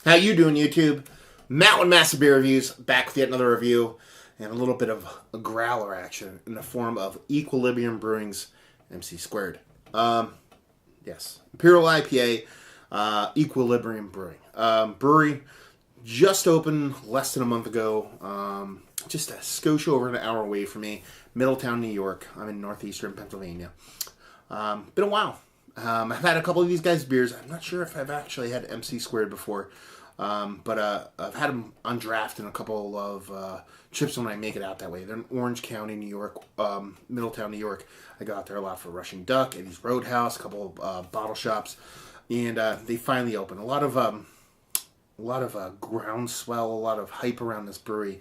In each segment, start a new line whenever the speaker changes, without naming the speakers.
How you doing, YouTube? Matt with Massive Beer Reviews, back with yet another review and a little bit of a growler action in the form of Equilibrium Brewing's mc². Yes, Imperial IPA, Equilibrium Brewing. Brewery just opened less than a month ago, just a skosh over an hour away from me, Middletown, New York. I'm in northeastern Pennsylvania. Been a while. I've had a couple of these guys' beers. I'm not sure if I've actually had mc² before, but I've had them on draft in a couple of trips when I make it out that way. They're in Orange County, New York, Middletown, New York. I go out there a lot for Russian Duck, Eddie's Roadhouse, a couple of bottle shops, and they finally opened. A lot of groundswell, a lot of hype around this brewery.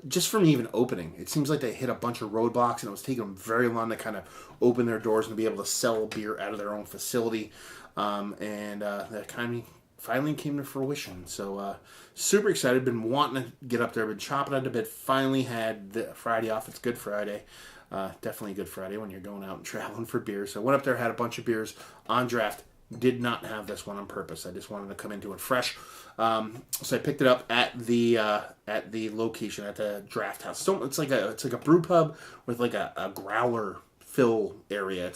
Just from even opening, it seems like they hit a bunch of roadblocks, and it was taking them very long to kind of open their doors and be able to sell beer out of their own facility. And that kind of finally came to fruition. So super excited. Been wanting to get up there. Been chopping at a bit. Finally had the Friday off. It's Good Friday. Definitely Good Friday when you're going out and traveling for beer. So went up there, had a bunch of beers on draft. Did not have this one on purpose. I just wanted to come into it fresh. So I picked it up at the location at the draft house. So it's like a brew pub with like a growler fill area.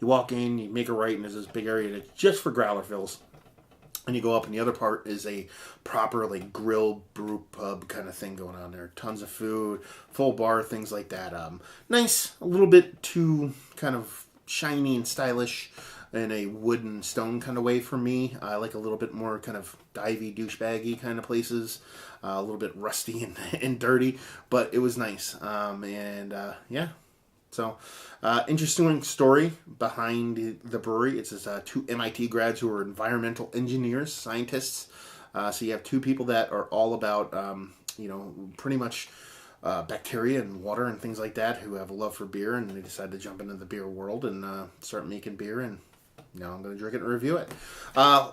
You walk in, you make a right, and there's this big area that's just for growler fills. And you go up, and the other part is a proper like grill brew pub kind of thing going on there. Tons of food, full bar, things like that. Nice, a little bit too kind of shiny and stylish in a wooden stone kind of way for me. I like a little bit more kind of divey, douchebaggy kind of places. A little bit rusty and dirty, but it was nice. Yeah. So, interesting story behind the brewery. It's this, two MIT grads who are environmental engineers, scientists. So you have two people that are all about, pretty much bacteria and water and things like that, who have a love for beer, and they decided to jump into the beer world and start making beer. And now I'm going to drink it and review it.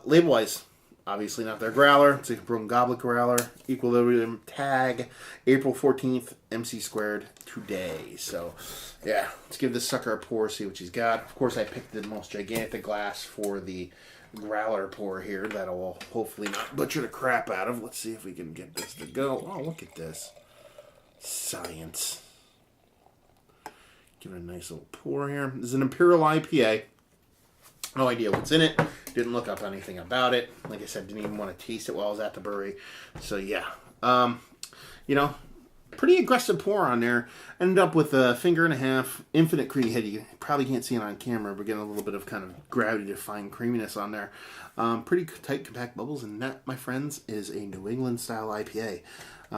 Label-wise, obviously not their growler. It's a Brewing Goblet growler. Equilibrium tag, April 14th, mc² today. So, yeah, let's give this sucker a pour, see what she's got. Of course, I picked the most gigantic glass for the growler pour here that I will hopefully not butcher the crap out of. Let's see if we can get this to go. Oh, look at this. Science. Give it a nice little pour here. This is an Imperial IPA. No idea what's in it. Didn't look up anything about it. Like I said, didn't even want to taste it while I was at the brewery. So yeah, pretty aggressive pour on there. Ended up with a finger and a half, infinite cream head. You probably can't see it on camera. We're getting a little bit of kind of gravity-defying creaminess on there. Pretty tight, compact bubbles, and that, my friends, is a New England style IPA.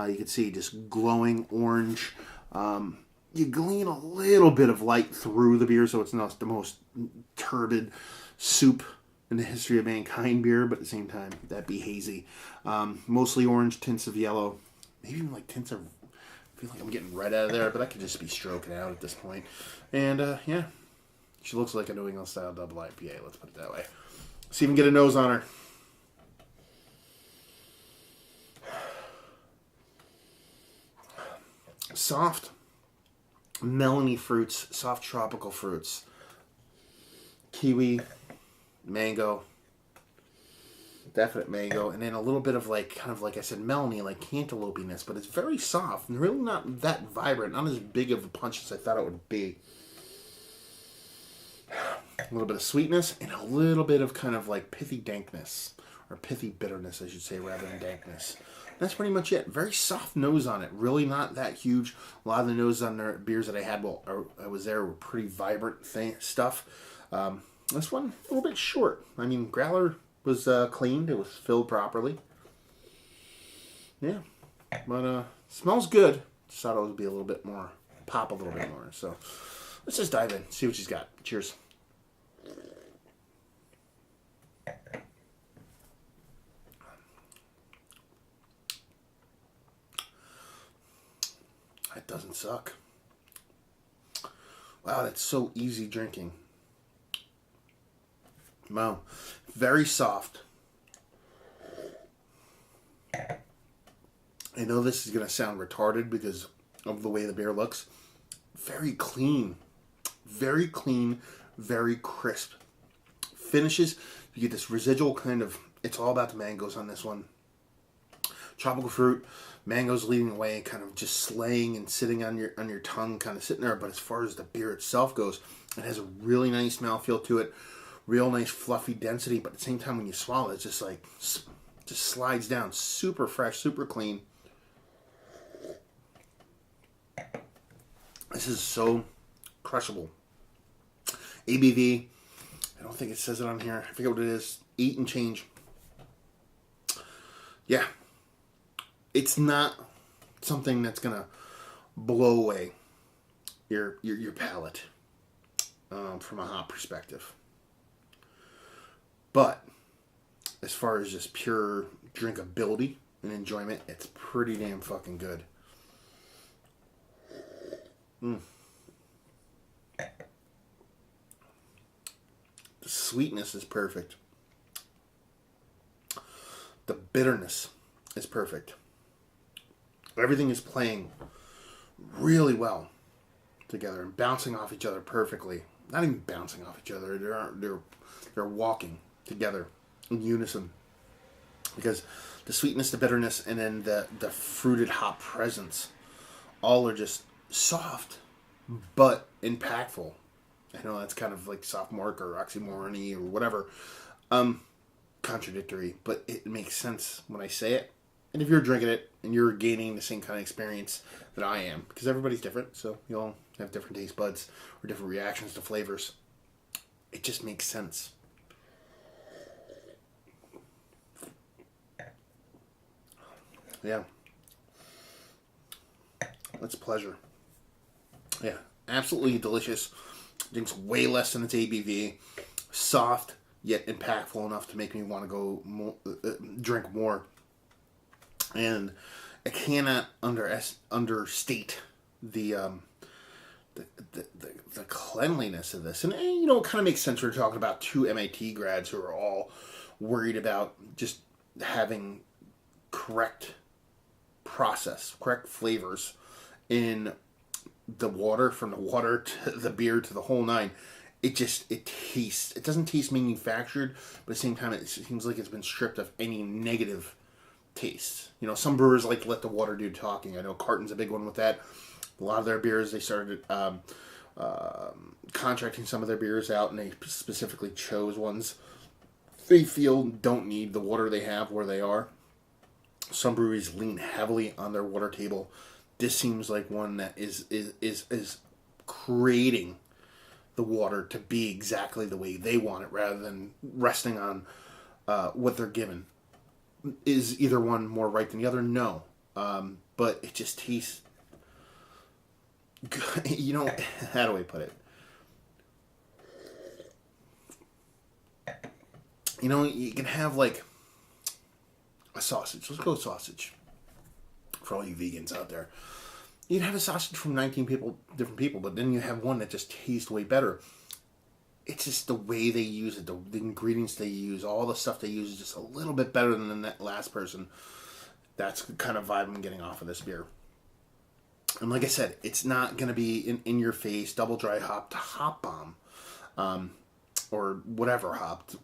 You can see just glowing orange. You glean a little bit of light through the beer, so it's not the most turbid soup in the history of mankind beer, but at the same time, that'd be hazy. Mostly orange, tints of yellow, maybe even like tints of, I feel like I'm getting red out of there, but I could just be stroking out at this point. And yeah, she looks like a New England style double IPA, let's put it that way. Let's even get a nose on her. Soft, melony fruits, soft tropical fruits. Kiwi, mango, definite mango, and then a little bit of like, kind of like I said, melony, like cantaloupiness, but it's very soft and really not that vibrant, not as big of a punch as I thought it would be. A little bit of sweetness and a little bit of kind of like pithy dankness, or pithy bitterness, I should say, rather than dankness. That's pretty much it. Very soft nose on it. Really not that huge. A lot of the noses on the beers that I had while I was there were pretty vibrant stuff. This one, a little bit short. I mean, growler was cleaned. It was filled properly. Yeah. But smells good. Just thought it would be a little bit more, pop a little bit more. So let's just dive in, see what she's got. Cheers. That doesn't suck. Wow, that's so easy drinking. Wow. Very soft. I know this is going to sound retarded because of the way the beer looks. Very clean. Very clean. Very crisp. Finishes, you get this residual kind of It's all about the mangoes on this one. Tropical fruit, mangoes leading the way, kind of just slaying and sitting on your tongue, kind of sitting there. But as far as the beer itself goes, it has a really nice mouthfeel to it, real nice fluffy density. But at the same time, when you swallow it, it's just like just slides down, super fresh, super clean. This is so crushable. ABV, I don't think it says it on here. I forget what it is. 8 and change. Yeah. It's not something that's going to blow away your palate from a hop perspective. But as far as just pure drinkability and enjoyment, it's pretty damn fucking good. The sweetness is perfect. The bitterness is perfect. Everything is playing really well together and bouncing off each other perfectly. Not even bouncing off each other. They're walking together in unison. Because the sweetness, the bitterness, and then the fruited hop presence all are just soft but impactful. I know that's kind of like sophomoric or oxymoron-y or whatever. Contradictory, but it makes sense when I say it. And if you're drinking it and you're gaining the same kind of experience that I am, because everybody's different, so you all have different taste buds or different reactions to flavors, it just makes sense. Yeah. That's a pleasure. Yeah, absolutely delicious. Drinks way less than its ABV. Soft, yet impactful enough to make me want to go more, drink more. And I cannot understate the cleanliness of this. And you know, it kind of makes sense. We're talking about 2 MIT grads who are all worried about just having correct process, correct flavors in the water, from the water to the beer to the whole nine. It tastes, it doesn't taste manufactured, but at the same time it seems like it's been stripped of any negative taste. You know, some brewers like to let the water do talking. I know Carton's a big one with that. A lot of their beers, they started contracting some of their beers out, and they specifically chose ones they feel don't need the water they have where they are. Some breweries lean heavily on their water table. This seems like one that is creating the water to be exactly the way they want it, rather than resting on what they're given. Is either one more right than the other? No. But it just tastes good. You know, how do I put it? You know, you can have like a sausage. Let's go sausage. For all you vegans out there. You'd have a sausage from 19 different people, but then you have one that just tastes way better. It's just the way they use it, the ingredients they use, all the stuff they use is just a little bit better than that last person. That's the kind of vibe I'm getting off of this beer. And like I said, it's not going to be in your face, double dry hopped hop bomb. Or whatever hopped,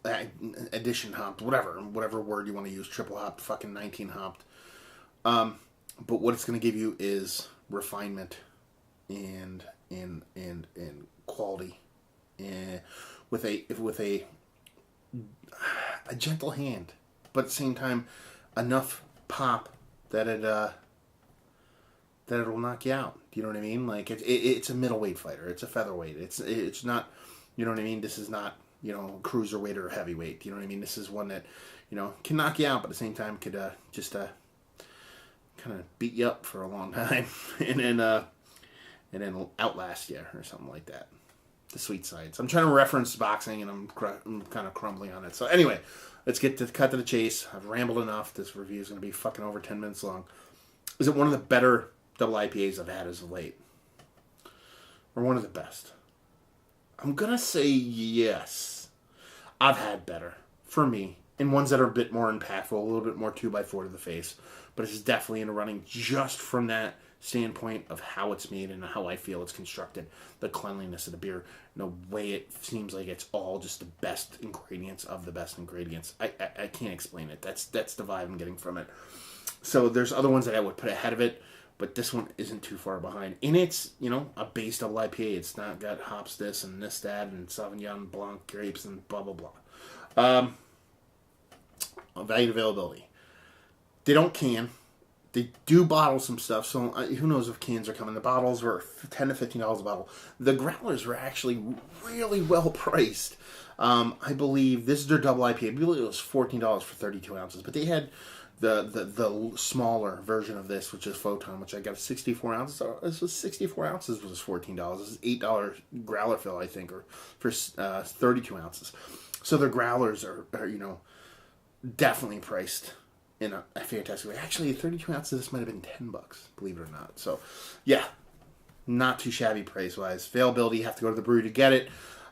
addition hopped, whatever word you want to use, triple hopped, fucking 19 hopped. But what it's going to give you is refinement and quality, and with a gentle hand, but at the same time enough pop that it'll knock you out. Do you know what I mean? Like it's a middleweight fighter. It's a featherweight. It's not. You know what I mean? This is not, you know, cruiserweight or heavyweight. You know what I mean? This is one that, you know, can knock you out, but at the same time could just kind of beat you up for a long time, and then outlast you or something like that. The sweet sides. I'm trying to reference boxing, and I'm kind of crumbling on it. So anyway, let's get to cut to the chase. I've rambled enough. This review is going to be fucking over 10 minutes long. Is it one of the better double IPAs I've had as of late? Or one of the best? I'm going to say yes. I've had better, for me, and ones that are a bit more impactful, a little bit more 2x4 to the face. But it's definitely in the running just from that standpoint of how it's made and how I feel it's constructed, the cleanliness of the beer, the way it seems like it's all just the best ingredients of the best ingredients. I can't explain it. That's the vibe I'm getting from it. So there's other ones that I would put ahead of it, but this one isn't too far behind. And it's, a base double IPA. It's not got hops this and this, that, and Sauvignon Blanc grapes and blah, blah, blah. Value and availability. They don't can. They do bottle some stuff, so who knows if cans are coming. The bottles were $10 to $15 a bottle. The growlers were actually really well priced. I believe this is their double IPA. I believe it was $14 for 32 ounces, but they had the smaller version of this, which is Photon, which I got 64 ounces. So this was 64 ounces was $14. This is $8 growler fill, I think, or for 32 ounces. So their growlers are definitely priced in a fantastic way. Actually, 32 ounces, this might have been $10, believe it or not. So, yeah, not too shabby price-wise. Availability, you have to go to the brewery to get it.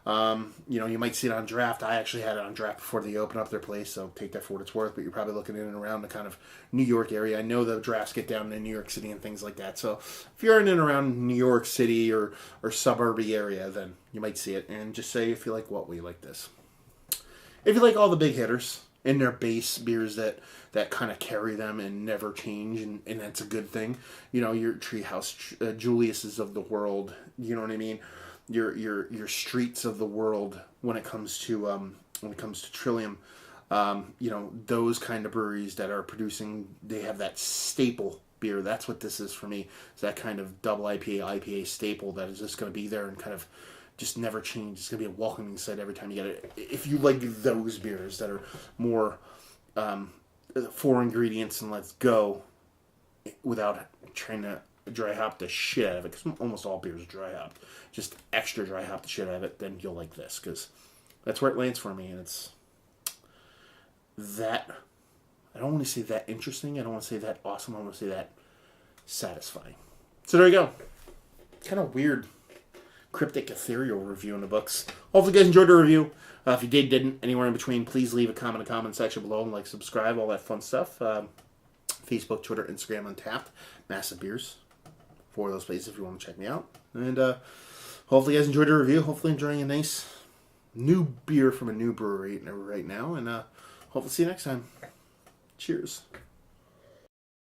You might see it on draft. I actually had it on draft before they opened up their place, so take that for what it's worth. But you're probably looking in and around the kind of New York area. I know the drafts get down in New York City and things like that. So if you're in and around New York City or suburby area, then you might see it. And just say if you like what we like this. If you like all the big hitters and their base beers that kind of carry them and never change, and that's a good thing. Your Treehouse Julius's of the world. You know what I mean? Your Streets of the world when it comes to Trillium. Those kind of breweries that are producing, they have that staple beer. That's what this is for me. It's that kind of double IPA staple that is just going to be there and kind of just never change. It's going to be a welcoming sight every time you get it. If you like those beers that are more 4 ingredients and let's go without trying to dry hop the shit out of it, because almost all beers are dry hopped. Just extra dry hop the shit out of it, then you'll like this, because that's where it lands for me, and it's that. I don't want to say that interesting. I don't want to say that awesome. I want to say that satisfying. So there you go. Kind of weird, cryptic, ethereal review in the books. Hopefully you guys enjoyed the review. If you didn't, anywhere in between, please leave a comment in the comment section below and subscribe, all that fun stuff. Facebook, Twitter, Instagram, Untapped, Massive Beers. 4 of those places if you want to check me out. And hopefully you guys enjoyed the review. Hopefully enjoying a nice new beer from a new brewery right now. And hopefully see you next time. Cheers.